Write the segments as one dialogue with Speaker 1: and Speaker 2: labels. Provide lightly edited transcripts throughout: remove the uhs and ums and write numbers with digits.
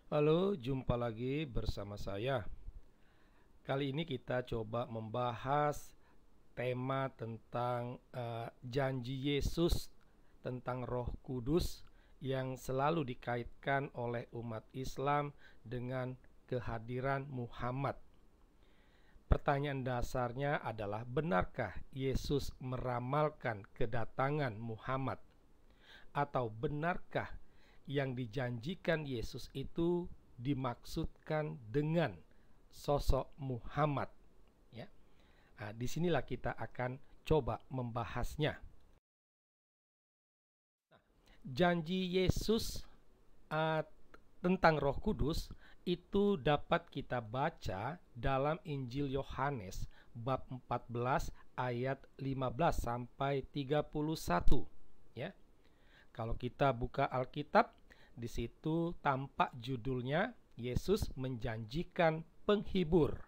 Speaker 1: Halo, jumpa lagi bersama saya. Kali ini kita coba membahas tema tentang janji Yesus tentang Roh Kudus yang selalu dikaitkan oleh umat Islam dengan kehadiran Muhammad. Pertanyaan dasarnya adalah, benarkah Yesus meramalkan kedatangan Muhammad? Atau benarkah yang dijanjikan Yesus itu dimaksudkan dengan sosok Muhammad? Ya, disinilah kita akan coba membahasnya. Janji Yesus tentang Roh Kudus itu dapat kita baca dalam Injil Yohanes bab 14 ayat 15 sampai 31, ya. Kalau kita buka Alkitab, di situ tampak judulnya Yesus menjanjikan penghibur.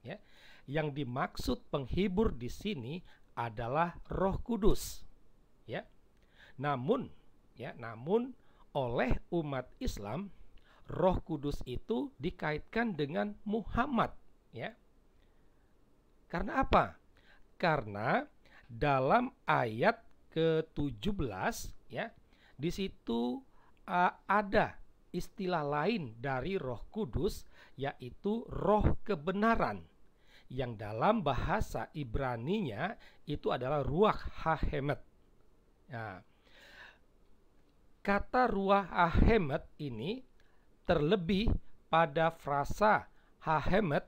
Speaker 1: Ya. Yang dimaksud penghibur di sini adalah Roh Kudus. Ya. Namun oleh umat Islam, Roh Kudus itu dikaitkan dengan Muhammad. Ya. Karena apa? Karena dalam ayat ke-17, ya, di situ ada istilah lain dari Roh Kudus, yaitu Roh kebenaran, yang dalam bahasa Ibraninya itu adalah Ruach HaEmet. Nah, kata Ruach HaEmet ini terlebih pada frasa HaEmet,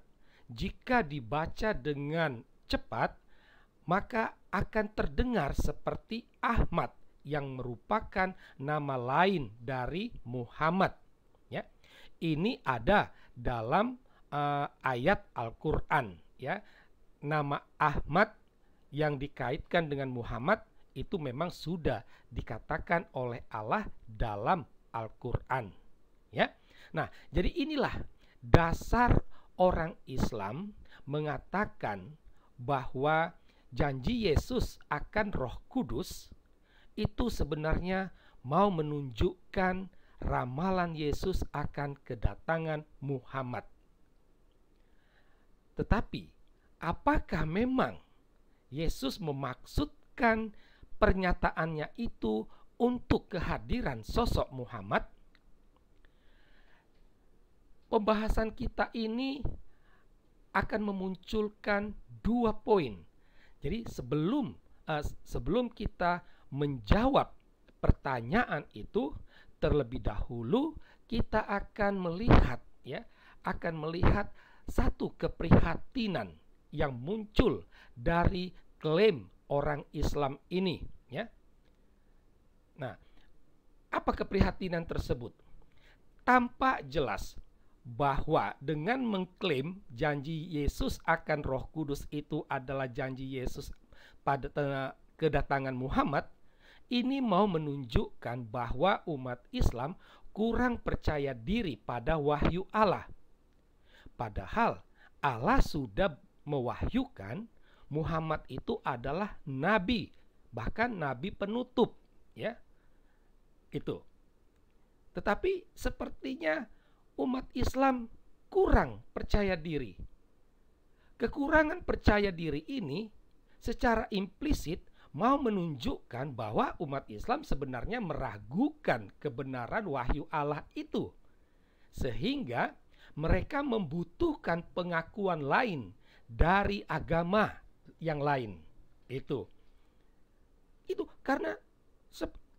Speaker 1: jika dibaca dengan cepat maka akan terdengar seperti Ahmad, yang merupakan nama lain dari Muhammad. Ya, ini ada dalam ayat Al-Quran. Ya, nama Ahmad yang dikaitkan dengan Muhammad itu memang sudah dikatakan oleh Allah dalam Al-Quran. Ya, nah, jadi inilah dasar orang Islam mengatakan bahwa janji Yesus akan Roh Kudus itu sebenarnya mau menunjukkan ramalan Yesus akan kedatangan Muhammad. Tetapi apakah memang Yesus memaksudkan pernyataannya itu untuk kehadiran sosok Muhammad? Pembahasan kita ini akan memunculkan 2 poin. Jadi sebelum kita menjawab pertanyaan itu, terlebih dahulu kita akan melihat satu keprihatinan yang muncul dari klaim orang Islam ini, ya. Nah, apa keprihatinan tersebut? Tampak jelas bahwa dengan mengklaim janji Yesus akan Roh Kudus itu adalah janji Yesus pada kedatangan Muhammad, ini mau menunjukkan bahwa umat Islam kurang percaya diri pada wahyu Allah. Padahal Allah sudah mewahyukan Muhammad itu adalah nabi, bahkan nabi penutup, ya. Itu. Tetapi sepertinya umat Islam kurang percaya diri. Kekurangan percaya diri ini secara implisit mau menunjukkan bahwa umat Islam sebenarnya meragukan kebenaran wahyu Allah itu, sehingga mereka membutuhkan pengakuan lain dari agama yang lain. Itu karena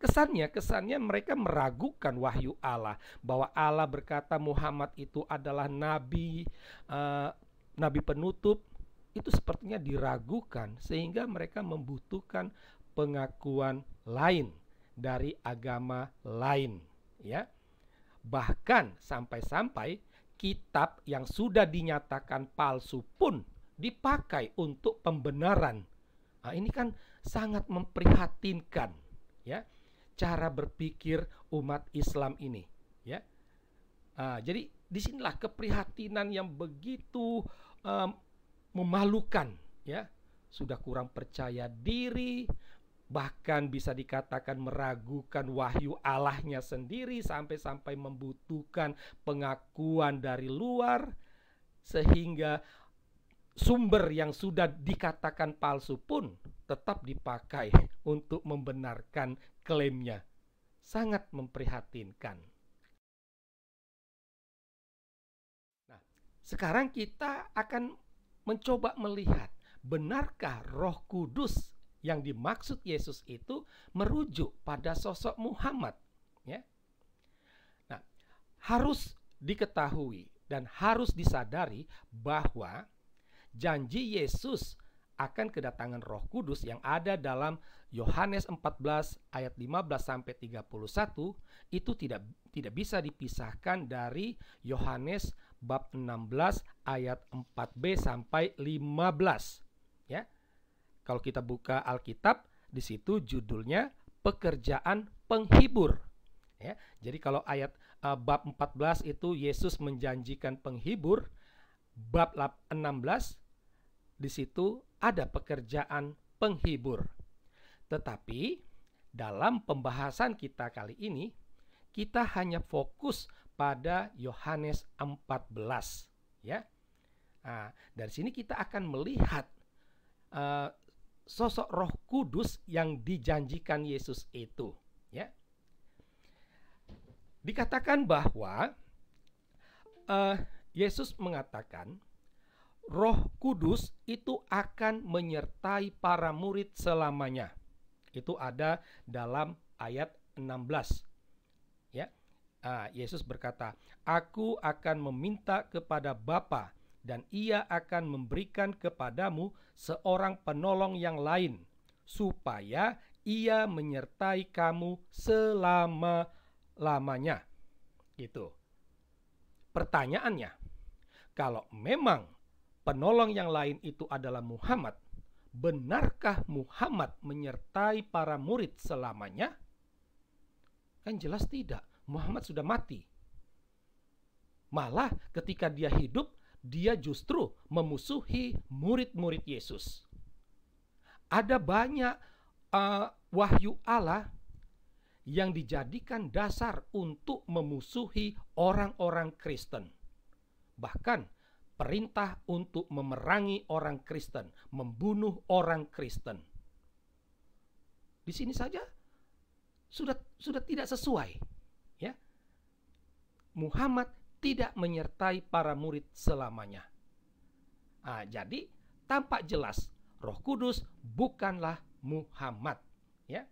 Speaker 1: kesannya mereka meragukan wahyu Allah, bahwa Allah berkata Muhammad itu adalah nabi, nabi penutup. Itu sepertinya diragukan, sehingga mereka membutuhkan pengakuan lain dari agama lain, ya. Bahkan sampai-sampai kitab yang sudah dinyatakan palsu pun dipakai untuk pembenaran. Nah, ini kan sangat memprihatinkan, ya, cara berpikir umat Islam ini, ya. Jadi disinilah keprihatinan yang begitu memalukan, ya. Sudah kurang percaya diri, bahkan bisa dikatakan meragukan wahyu Allahnya sendiri, sampai-sampai membutuhkan pengakuan dari luar, sehingga sumber yang sudah dikatakan palsu pun tetap dipakai untuk membenarkan klaimnya. Sangat memprihatinkan. Nah, sekarang kita akan mencoba melihat, benarkah Roh Kudus yang dimaksud Yesus itu merujuk pada sosok Muhammad, ya? Nah, harus diketahui dan harus disadari bahwa janji Yesus akan kedatangan Roh Kudus yang ada dalam Yohanes 14 ayat 15 sampai 31 itu tidak bisa dipisahkan dari Yohanes bab 16 ayat 4b sampai 15, ya. Kalau kita buka Alkitab, di situ judulnya pekerjaan penghibur, ya. Jadi kalau ayat bab 14 itu Yesus menjanjikan penghibur, bab 16 di situ ada pekerjaan penghibur. Tetapi dalam pembahasan kita kali ini, kita hanya fokus pada Yohanes 14, ya. Nah, dari sini kita akan melihat sosok Roh Kudus yang dijanjikan Yesus itu, ya. Dikatakan bahwa Yesus mengatakan Roh Kudus itu akan menyertai para murid selamanya. Itu ada dalam ayat 16, ya. Yesus berkata, "Aku akan meminta kepada Bapa, dan Ia akan memberikan kepadamu seorang penolong yang lain, supaya Ia menyertai kamu selama-lamanya." Gitu. Pertanyaannya, kalau memang penolong yang lain itu adalah Muhammad, benarkah Muhammad menyertai para murid selamanya? Kan jelas tidak. Muhammad sudah mati. Malah ketika dia hidup, dia justru memusuhi murid-murid Yesus. Ada banyak wahyu Allah yang dijadikan dasar untuk memusuhi orang-orang Kristen. Bahkan perintah untuk memerangi orang Kristen, membunuh orang Kristen. Di sini saja sudah tidak sesuai, ya. Muhammad tidak menyertai para murid selamanya. Jadi tampak jelas Roh Kudus bukanlah Muhammad, ya.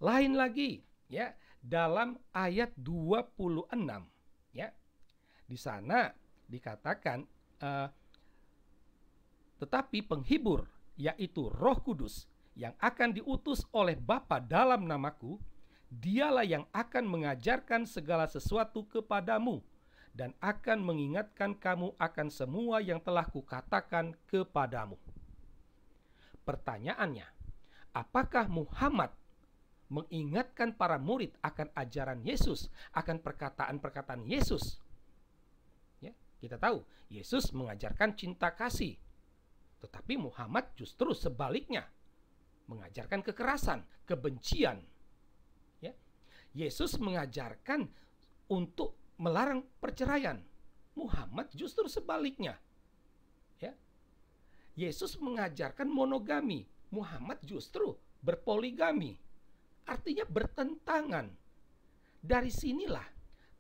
Speaker 1: Lain lagi, ya, dalam ayat 26, ya. Di sana dikatakan tetapi penghibur, yaitu Roh Kudus yang akan diutus oleh Bapa dalam namaku, Dialah yang akan mengajarkan segala sesuatu kepadamu dan akan mengingatkan kamu akan semua yang telah kukatakan kepadamu. Pertanyaannya, apakah Muhammad mengingatkan para murid akan ajaran Yesus, akan perkataan-perkataan Yesus? Ya, kita tahu Yesus mengajarkan cinta kasih, tetapi Muhammad justru sebaliknya, mengajarkan kekerasan, kebencian. Ya, Yesus mengajarkan untuk melarang perceraian, Muhammad justru sebaliknya. Ya, Yesus mengajarkan monogami, Muhammad justru berpoligami. Artinya bertentangan. Dari sinilah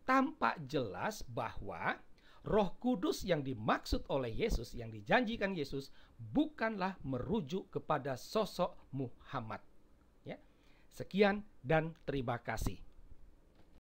Speaker 1: tampak jelas bahwa Roh Kudus yang dimaksud oleh Yesus, yang dijanjikan Yesus, bukanlah merujuk kepada sosok Muhammad. Ya. Sekian dan terima kasih.